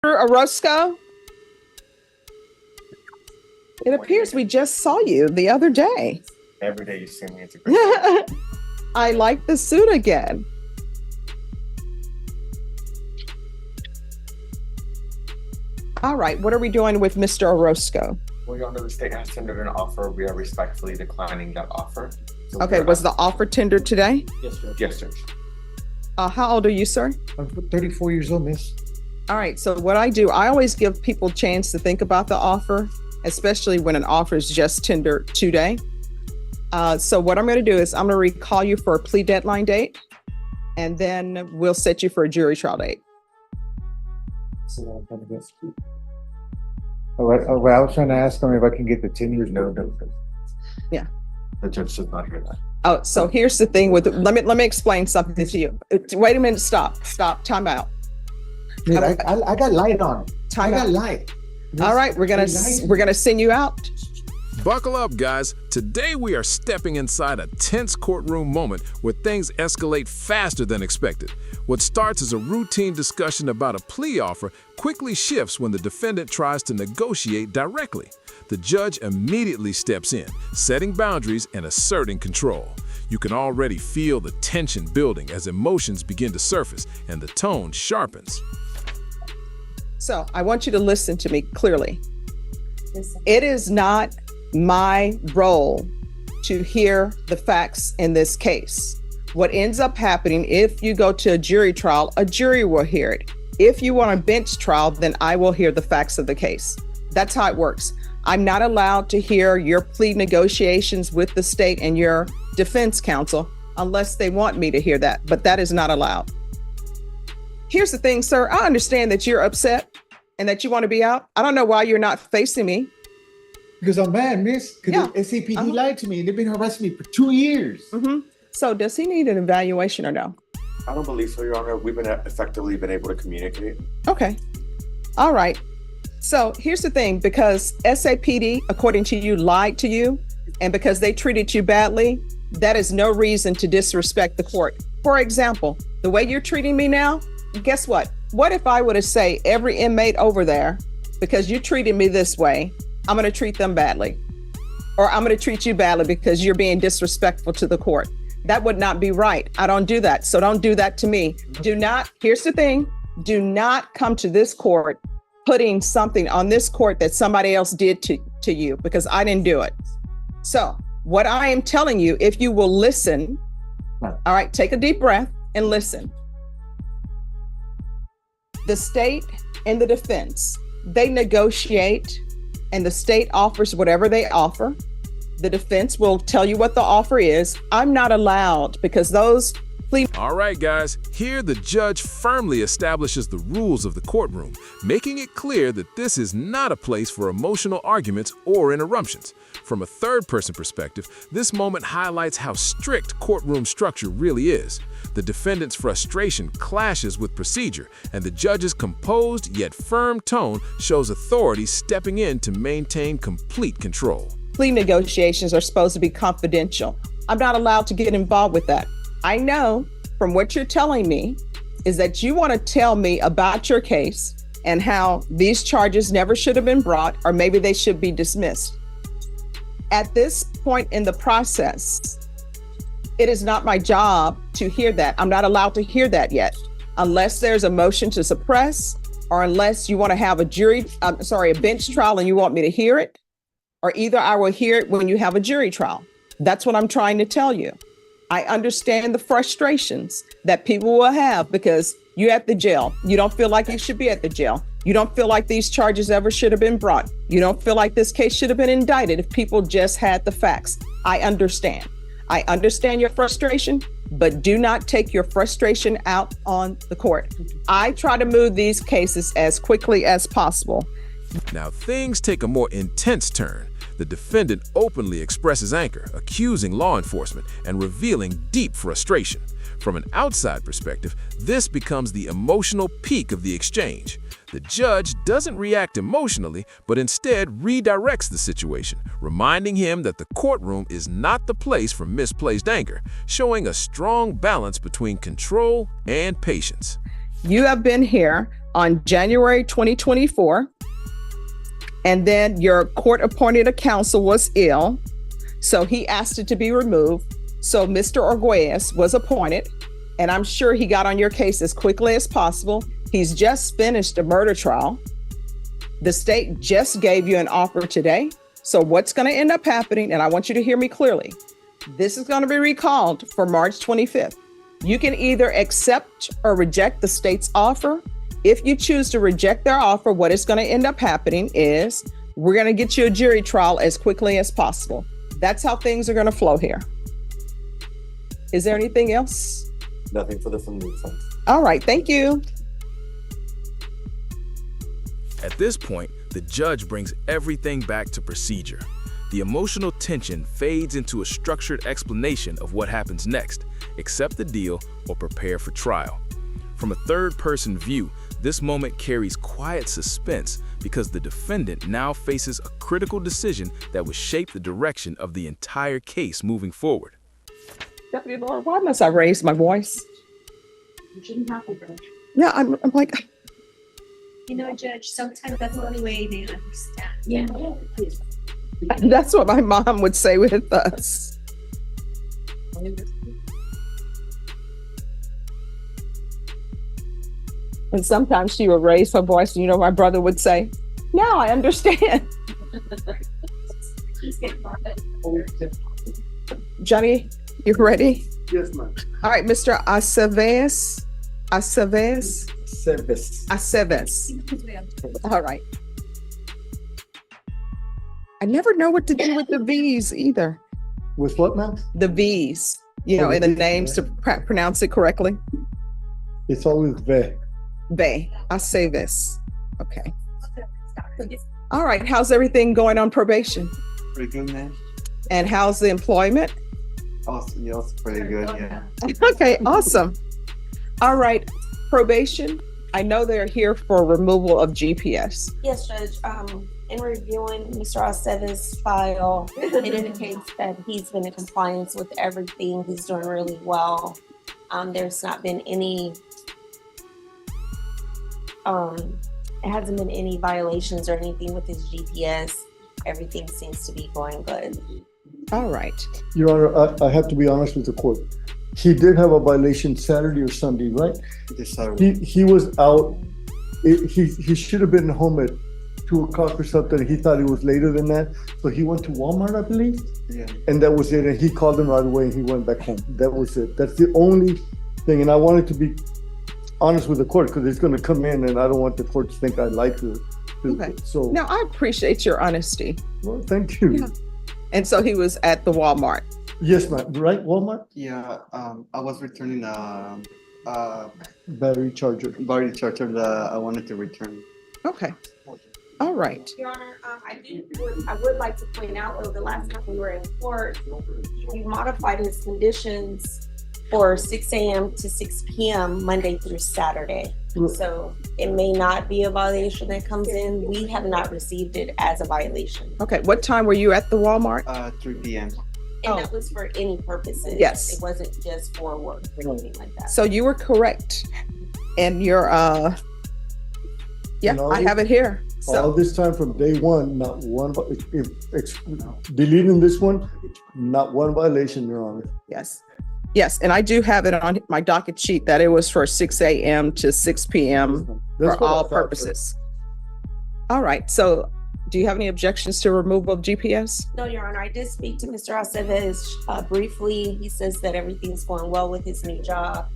Orozco, it appears we just saw you the other day. Every day you see me, it's a great day. I like the suit again. All right, what are we doing with Mr. Orozco? Well, Your Honor, the state has tendered an offer. We are respectfully declining that offer. So Okay, was the offer tendered today? Yes, sir. Yes, sir. How old are you, sir? I'm 34 years old, miss. All right, so what I do, I always give people a chance to think about the offer, especially when an offer is just tendered today. So what I'm going to do is I'm going to recall you for a plea deadline date, and then we'll set you for a jury trial date. So I'm gonna get. Well, I was trying to ask him if I can get the 10 years. No. Yeah. The judge does not hear that. Oh, so here's the thing with let me explain something to you. Wait a minute, stop, time out. Dude, I got light on. Time I got out. light. All right, we're gonna send you out. Buckle up, guys. Today we are stepping inside a tense courtroom moment where things escalate faster than expected. What starts as a routine discussion about a plea offer quickly shifts when the defendant tries to negotiate directly. The judge immediately steps in, setting boundaries and asserting control. You can already feel the tension building as emotions begin to surface and the tone sharpens. So I want you to listen to me clearly. It is not my role to hear the facts in this case. What ends up happening, if you go to a jury trial, a jury will hear it. If you want a bench trial, then I will hear the facts of the case. That's how it works. I'm not allowed to hear your plea negotiations with the state and your defense counsel unless they want me to hear that, but that is not allowed. Here's the thing, sir. I understand that you're upset and that you want to be out. I don't know why you're not facing me. Because I'm mad, miss. Because Yeah. the SAPD lied to me and they've been harassing me for 2 years. So does he need an evaluation or no? I don't believe so, Your Honor. We've been effectively been able to communicate. Okay. All right. So here's the thing, because SAPD, according to you, lied to you, and because they treated you badly, that is no reason to disrespect the court. For example, the way you're treating me now, guess what? What if I were to say every inmate over there, because you treated me this way, I'm going to treat them badly, or I'm going to treat you badly because you're being disrespectful to the court? That would not be right. I don't do that. So don't do that to me. Do not, here's the thing, do not come to this court putting something on this court that somebody else did to you, because I didn't do it. So what I am telling you, if you will listen, all right, take a deep breath and listen. The state and the defense, they negotiate, and the state offers whatever they offer. The defense will tell you what the offer is. I'm not allowed, because those plea. All right, guys, here the judge firmly establishes the rules of the courtroom, making it clear that this is not a place for emotional arguments or interruptions. From a third-person perspective, this moment highlights how strict courtroom structure really is. The defendant's frustration clashes with procedure, and the judge's composed yet firm tone shows authority stepping in to maintain complete control. Plea negotiations are supposed to be confidential. I'm not allowed to get involved with that. I know from what you're telling me is that you want to tell me about your case and how these charges never should have been brought, or maybe they should be dismissed. At this point in the process, it is not my job to hear that. I'm not allowed to hear that yet, unless there's a motion to suppress, or unless you want to have a bench trial and you want me to hear it, or either I will hear it when you have a jury trial. That's what I'm trying to tell you. I understand the frustrations that people will have because you're at the jail. You don't feel like you should be at the jail. You don't feel like these charges ever should have been brought. You don't feel like this case should have been indicted if people just had the facts. I understand. I understand your frustration, but do not take your frustration out on the court. I try to move these cases as quickly as possible. Now things take a more intense turn. The defendant openly expresses anger, accusing law enforcement and revealing deep frustration. From an outside perspective, this becomes the emotional peak of the exchange. The judge doesn't react emotionally, but instead redirects the situation, reminding him that the courtroom is not the place for misplaced anger, showing a strong balance between control and patience. You have been here on January 2024, and then your court-appointed counsel was ill, so he asked it to be removed. So Mr. Arguelles was appointed, and I'm sure he got on your case as quickly as possible. He's just finished a murder trial. The state just gave you an offer today. So what's going to end up happening, and I want you to hear me clearly, this is going to be recalled for March 25th. You can either accept or reject the state's offer. If you choose to reject their offer, what is going to end up happening is we're going to get you a jury trial as quickly as possible. That's how things are going to flow here. Is there anything else? Nothing for the familiar friends. All right, thank you. At this point, the judge brings everything back to procedure. The emotional tension fades into a structured explanation of what happens next: accept the deal or prepare for trial. From a third-person view, this moment carries quiet suspense because the defendant now faces a critical decision that will shape the direction of the entire case moving forward. Deputy Laura, why must I raise my voice? You shouldn't have to, Judge. Yeah, I'm like, You know, Judge, sometimes that's the only way they understand. Yeah. that's what my mom would say with us. And sometimes she would raise her voice, and my brother would say, now I understand. Johnny, you ready? Yes, ma'am. All right, Mr. Aceves. Service. Aceves. All right. I never know what to do with the V's either. With what, ma'am? The V's, Oh, in the the V's, names to pronounce it correctly. It's always ve. Bay, Aceves. Okay. All right. How's everything going on probation? Pretty good, man. And how's the employment? Awesome. Yeah, it's pretty good. Yeah. Okay, awesome. All right. Probation. I know they're here for removal of GPS. Yes, Judge. In reviewing Mr. Aceves' file, it indicates that he's been in compliance with everything. He's doing really well. There's not been any, it hasn't been any violations or anything with his GPS. Everything seems to be going good. All right. Your Honor, I have to be honest with the court. He did have a violation Saturday or Sunday, right? This Saturday. He was out. He should have been home at 2:00 or something. He thought it was later than that. So he went to Walmart, I believe. Yeah. And that was it. And he called him right away and he went back home. That was it. That's the only thing. And I wanted to be honest with the court because it's going to come in and I don't want the court to think I lied to it. Okay. So, Now, I appreciate your honesty. well, thank you. Yeah. And so he was at the Walmart. Yes, ma'am. Right, Walmart? Yeah. I was returning Battery charger. body charger that I wanted to return. Okay. All right. Your Honor, I would like to point out though, the last time we were in court, we modified his conditions for 6 a.m. to 6 p.m. Monday through Saturday. So it may not be a violation that comes in. We have not received it as a violation. Okay. What time were you at the Walmart? 3 p.m. And Oh. that was for any purposes. Yes. It wasn't just for work or anything like that. So you were correct. And your, yeah, No. I have it here. All So, this time from day one, not one, deleting this one, not one violation, Your Honor. yes. Yes. And I do have it on my docket sheet that it was for 6 a.m. to 6 p.m. That's for what I all thought, purposes. All right. So do you have any objections to removal of GPS? No, Your Honor, I did speak to Mr. Aceves briefly. He says that everything's going well with his new job.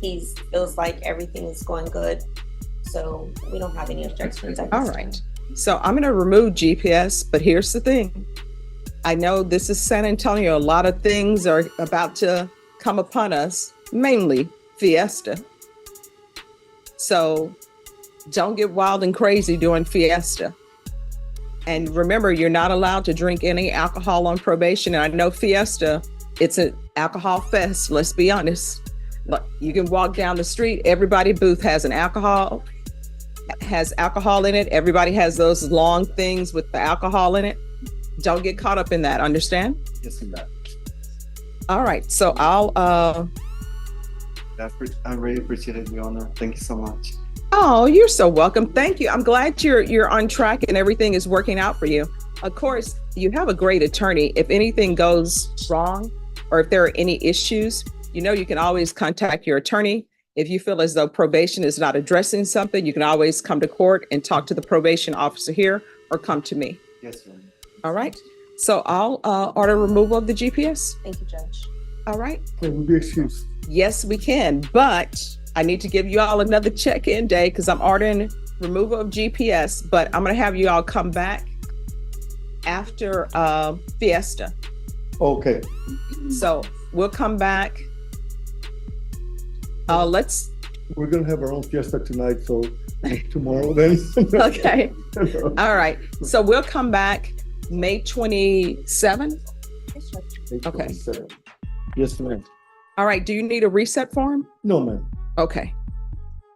He feels like everything is going good. So we don't have any objections at this All time. right. So I'm going to remove GPS, but here's the thing. I know this is San Antonio. A lot of things are about to come upon us, mainly Fiesta. So don't get wild and crazy doing Fiesta. And remember, you're not allowed to drink any alcohol on probation. And I know Fiesta, it's an alcohol fest, let's be honest. Look, you can walk down the street, everybody booth has alcohol in it. Everybody has those long things with the alcohol in it. Don't get caught up in that, understand? Yes, ma'am. All right, so I'll I really appreciate it, Your Honor. Thank you so much. Oh, you're so welcome. Thank you. I'm glad you're on track and everything is working out for you. Of course, you have a great attorney. If anything goes wrong or if there are any issues, you can always contact your attorney. If you feel as though probation is not addressing something, you can always come to court and talk to the probation officer here or come to me. Yes, Your Honor. All right. So I'll order removal of the GPS. Thank you, Judge. All right. It would be excused. Yes, we can, but I need to give you all another check-in day because I'm ordering removal of GPS, but I'm going to have you all come back after Fiesta. Okay. So we'll come back. We're gonna have our own fiesta tonight, so tomorrow then. Okay. All right. So we'll come back May 27. Okay. Yes, ma'am. All right. Do you need a reset form? No, ma'am. Okay.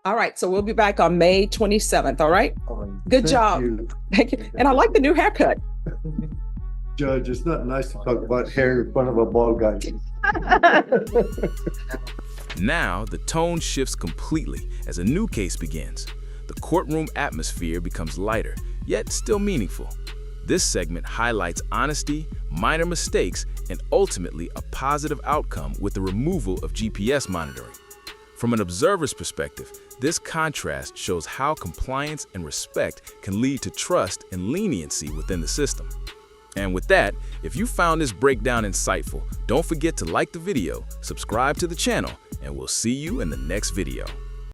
All right. So we'll be back on May 27th. All right. All right. Good Thank job. you. Thank you. And I like the new haircut. Judge, it's not nice to talk about hair in front of a bald guy. Now, the tone shifts completely as a new case begins. The courtroom atmosphere becomes lighter, yet still meaningful. This segment highlights honesty, minor mistakes, and ultimately a positive outcome with the removal of GPS monitoring. From an observer's perspective, this contrast shows how compliance and respect can lead to trust and leniency within the system. And with that, if you found this breakdown insightful, don't forget to like the video, subscribe to the channel, and we'll see you in the next video.